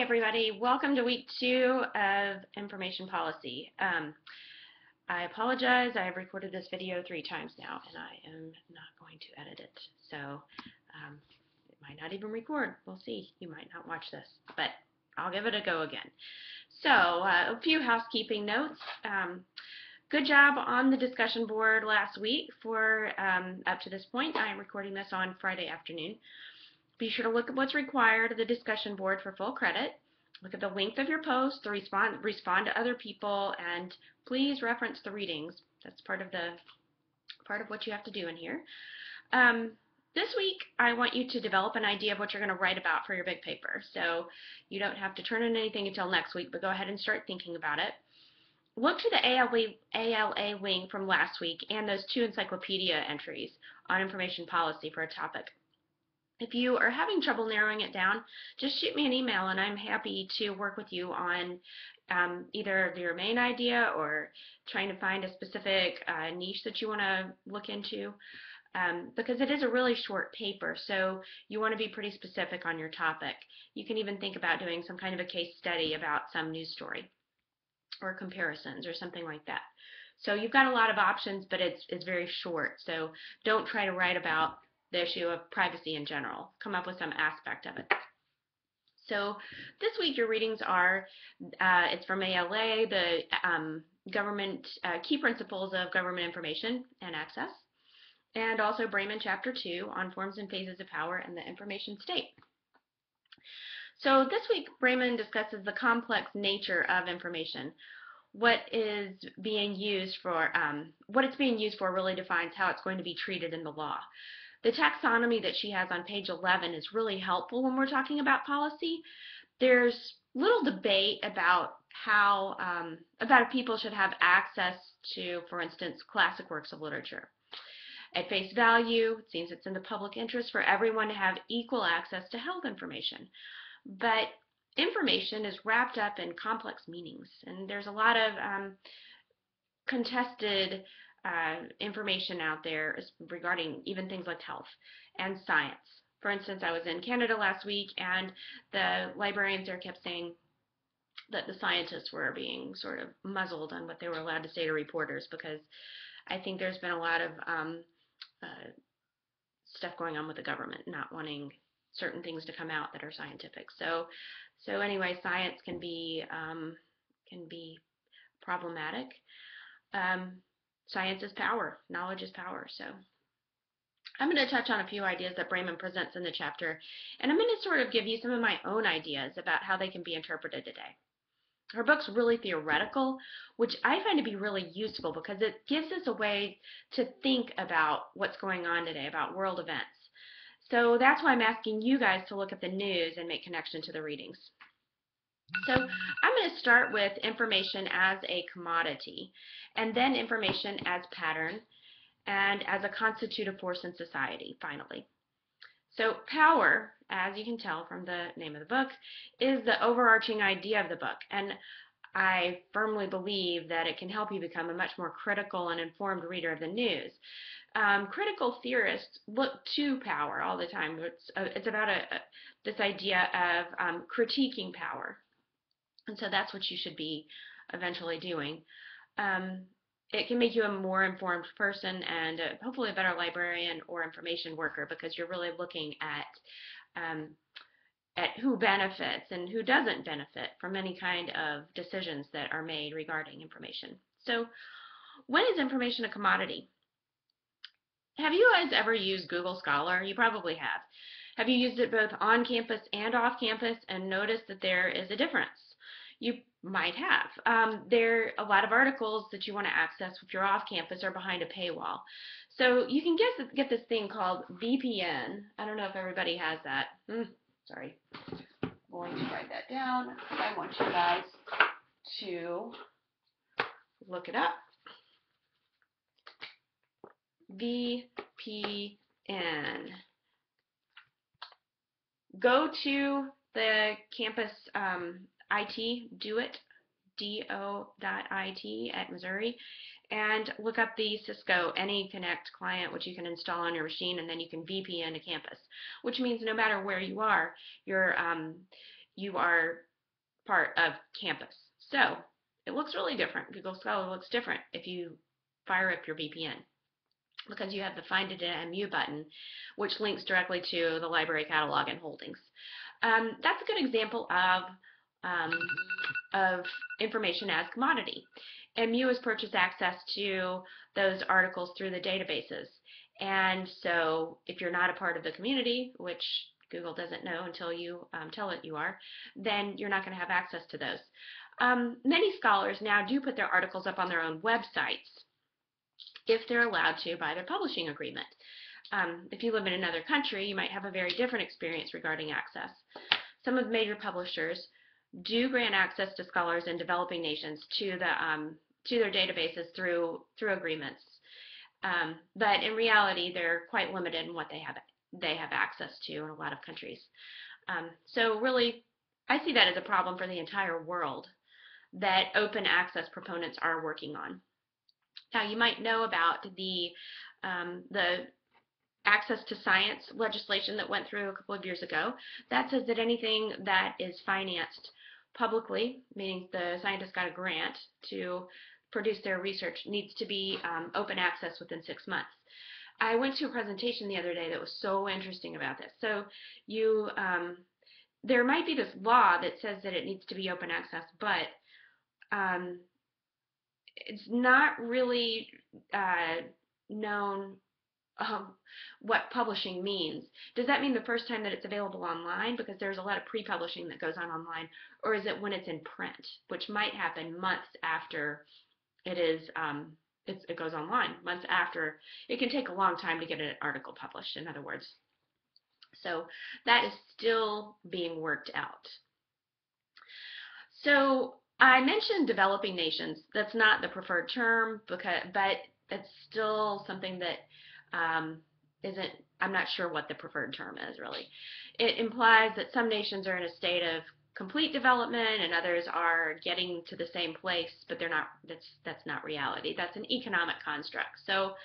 Hi everybody, welcome to week 2 of information policy. I apologize, I have recorded this video 3 times now and I am not going to edit it, so it might not even record. We'll see. You might not watch this, but I'll give it a go again. So a few housekeeping notes. Good job on the discussion board last week for up to this point. I am recording this on Friday afternoon. Be sure to look at what's required of the discussion board for full credit. Look at the length of your post, respond to other people, and please reference the readings. That's part of what you have to do in here. This week, I want you to develop an idea of what you're going to write about for your big paper. So you don't have to turn in anything until next week, but go ahead and start thinking about it. Look to the ALA link from last week and those 2 encyclopedia entries on information policy for a topic. If you are having trouble narrowing it down, just shoot me an email and I'm happy to work with you on either your main idea or trying to find a specific niche that you want to look into, because it is a really short paper, so you want to be pretty specific on your topic. You can even think about doing some kind of a case study about some news story or comparisons or something like that. So you've got a lot of options, but it's very short, so don't try to write about the issue of privacy in general. Come up with some aspect of it. So this week your readings are, it's from ALA, the government key principles of government information and access, and also Bremen Chapter 2 on forms and phases of power and the information state. So this week Bremen discusses the complex nature of information. What it's being used for really defines how it's going to be treated in the law. The taxonomy that she has on page 11 is really helpful when we're talking about policy. There's little debate about how if people should have access to, for instance, classic works of literature. At face value, it seems it's in the public interest for everyone to have equal access to health information. But information is wrapped up in complex meanings, and there's a lot of contested information out there regarding even things like health and science. For instance, I was in Canada last week and the librarians there kept saying that the scientists were being sort of muzzled on what they were allowed to say to reporters, because I think there's been a lot of stuff going on with the government not wanting certain things to come out that are scientific. So anyway, science can be problematic. Science is power. Knowledge is power. So I'm going to touch on a few ideas that Bremen presents in the chapter, and I'm going to sort of give you some of my own ideas about how they can be interpreted today. Her book's really theoretical, which I find to be really useful because it gives us a way to think about what's going on today, about world events. So that's why I'm asking you guys to look at the news and make connection to the readings. So I'm going to start with information as a commodity, and then information as pattern, and as a constitutive force in society, finally. So power, as you can tell from the name of the book, is the overarching idea of the book, and I firmly believe that it can help you become a much more critical and informed reader of the news. Critical theorists look to power all the time. It's about this idea of critiquing power. And so that's what you should be eventually doing. It can make you a more informed person and hopefully a better librarian or information worker, because you're really looking at who benefits and who doesn't benefit from any kind of decisions that are made regarding information. So when is information a commodity? Have you guys ever used Google Scholar? You probably have. Have you used it both on campus and off campus and noticed that there is a difference? You might have. There are a lot of articles that you want to access if you're off campus or behind a paywall. So you can get this thing called VPN. I don't know if everybody has that. Sorry. I'm going to write that down. I want you guys to look it up. VPN. Go to the campus IT, do.it at Missouri, and look up the Cisco AnyConnect client, which you can install on your machine, and then you can VPN to campus, which means no matter where you are, you are part of campus. So it looks really different. Google Scholar looks different if you fire up your VPN, because you have the Find It in MU button, which links directly to the library catalog and holdings. That's a good example of information as commodity. MU has purchased access to those articles through the databases. And so if you're not a part of the community, which Google doesn't know until you tell it you are, then you're not going to have access to those. Many scholars now do put their articles up on their own websites if they're allowed to by their publishing agreement. If you live in another country, you might have a very different experience regarding access. Some of the major publishers do grant access to scholars in developing nations to their databases through agreements, but in reality, they're quite limited in what they have access to in a lot of countries. So really, I see that as a problem for the entire world that open access proponents are working on. Now, you might know about the access to science legislation that went through a couple of years ago. That says that anything that is financed publicly, meaning the scientist got a grant to produce their research, needs to be open access within 6 months. I went to a presentation the other day that was so interesting about this. So there might be this law that says that it needs to be open access, but it's not really known what publishing means. Does that mean the first time that it's available online, because there's a lot of pre-publishing that goes on online, or is it when it's in print, which might happen months after it goes online, months after? It can take a long time to get an article published, in other words. So that is still being worked out. So I mentioned developing nations. That's not the preferred term, but it's still something that isn't, I'm not sure what the preferred term is really. It implies that some nations are in a state of complete development and others are getting to the same place, but they're not. That's not reality. That's an economic construct. So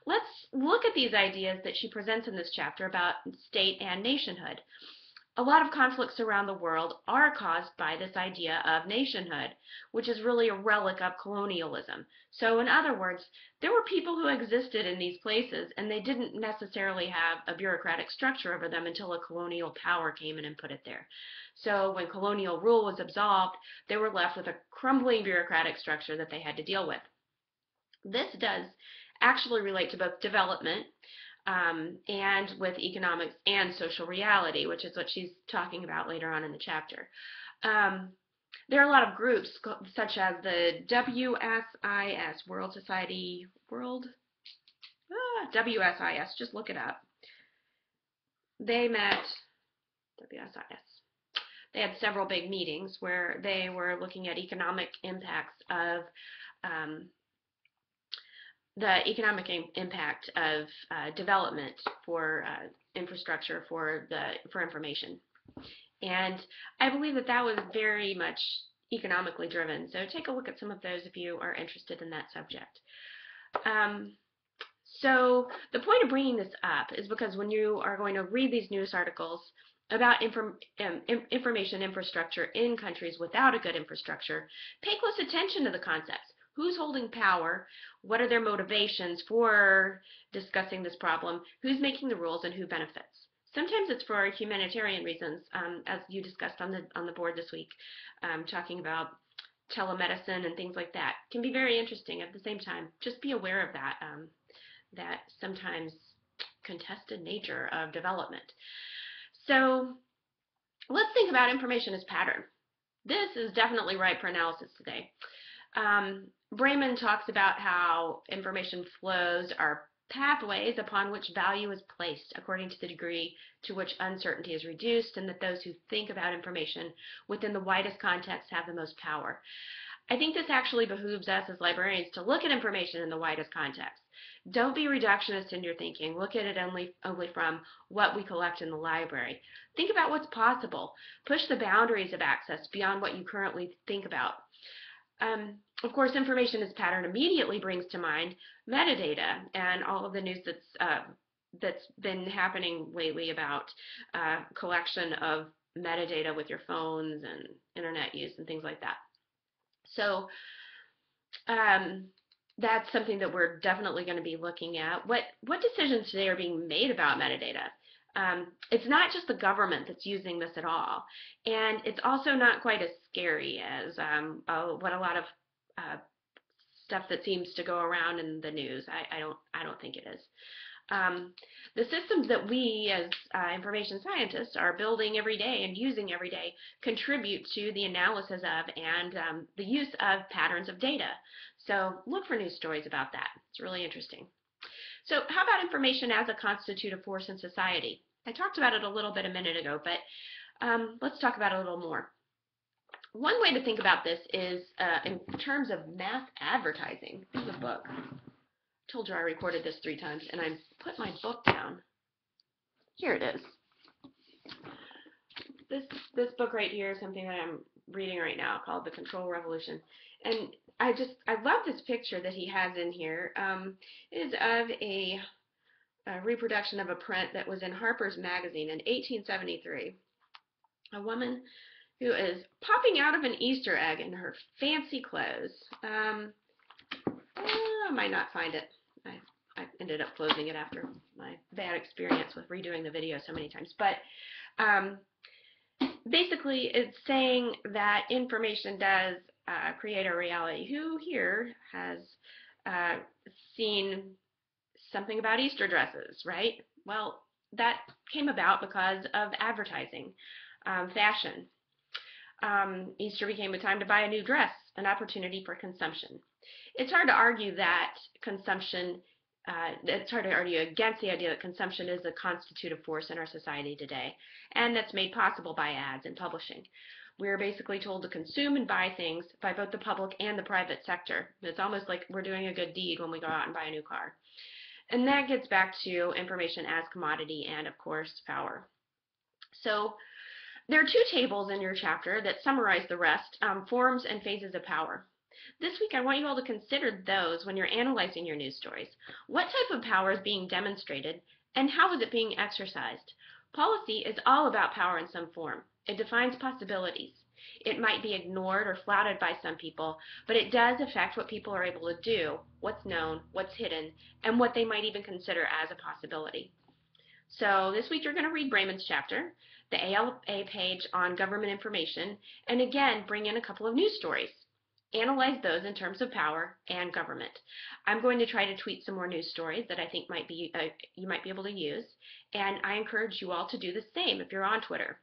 let's look at these ideas that she presents in this chapter about state and nationhood. A lot of conflicts around the world are caused by this idea of nationhood, which is really a relic of colonialism. So in other words, there were people who existed in these places and they didn't necessarily have a bureaucratic structure over them until a colonial power came in and put it there. So when colonial rule was absolved, they were left with a crumbling bureaucratic structure that they had to deal with. This does actually relate to both development and with economics and social reality, which is what she's talking about later on in the chapter. There are a lot of groups such as the WSIS, WSIS, just look it up. They met, WSIS. They had several big meetings where they were looking at economic impacts of the economic impact of development for infrastructure for information. And I believe that was very much economically driven. So take a look at some of those if you are interested in that subject. So the point of bringing this up is because when you are going to read these news articles about information infrastructure in countries without a good infrastructure, pay close attention to the concepts. Who's holding power? What are their motivations for discussing this problem? Who's making the rules and who benefits? Sometimes it's for humanitarian reasons, as you discussed on the board this week, talking about telemedicine and things like that. It can be very interesting. At the same time, just be aware of that, that sometimes contested nature of development. So let's think about information as pattern. This is definitely ripe for analysis today. Brayman talks about how information flows are pathways upon which value is placed according to the degree to which uncertainty is reduced, and that those who think about information within the widest context have the most power. I think this actually behooves us as librarians to look at information in the widest context. Don't be reductionist in your thinking. Look at it only from what we collect in the library. Think about what's possible. Push the boundaries of access beyond what you currently think about. Of course, information as pattern immediately brings to mind metadata and all of the news that's been happening lately about collection of metadata with your phones and internet use and things like that. So that's something that we're definitely going to be looking at. What decisions today are being made about metadata? It's not just the government that's using this at all, and it's also not quite as scary as what a lot of stuff that seems to go around in the news. I don't think it is. The systems that we as information scientists are building every day and using every day contribute to the analysis of and the use of patterns of data. So look for news stories about that. It's really interesting. So how about information as a constitutive force in society? I talked about it a little bit a minute ago, but let's talk about it a little more. One way to think about this is in terms of mass advertising. This is a book. I told you I recorded this 3 times, and I put my book down. Here it is. This book right here is something that I'm reading right now called The Control Revolution. And I love this picture that he has in here. It is of a reproduction of a print that was in Harper's Magazine in 1873. A woman who is popping out of an Easter egg in her fancy clothes. I might not find it. I ended up closing it after my bad experience with redoing the video so many times. But basically, it's saying that information does create a reality. Who here has seen something about Easter dresses, right? Well, that came about because of advertising, fashion. Easter became a time to buy a new dress, an opportunity for consumption. It's hard to argue that consumption, it's hard to argue against the idea that consumption is a constitutive force in our society today, and that's made possible by ads and publishing. We're basically told to consume and buy things by both the public and the private sector. It's almost like we're doing a good deed when we go out and buy a new car. And that gets back to information as commodity and, of course, power. So there are 2 tables in your chapter that summarize the rest, forms and phases of power. This week I want you all to consider those when you're analyzing your news stories. What type of power is being demonstrated and how is it being exercised? Policy is all about power in some form. It defines possibilities. It might be ignored or flouted by some people, but it does affect what people are able to do, what's known, what's hidden, and what they might even consider as a possibility. So this week you're going to read Brayman's chapter, the ALA page on government information, and again bring in a couple of news stories. Analyze those in terms of power and government. I'm going to try to tweet some more news stories that I think might be you might be able to use, and I encourage you all to do the same if you're on Twitter.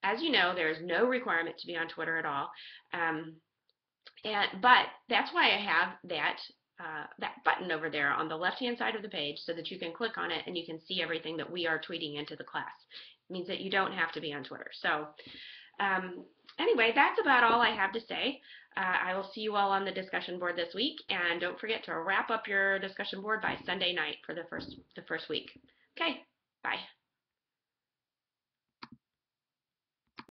As you know, there's no requirement to be on Twitter at all, but that's why I have that button over there on the left-hand side of the page so that you can click on it and you can see everything that we are tweeting into the class. It means that you don't have to be on Twitter. So anyway, that's about all I have to say. I will see you all on the discussion board this week, and don't forget to wrap up your discussion board by Sunday night for the first week. Okay, bye.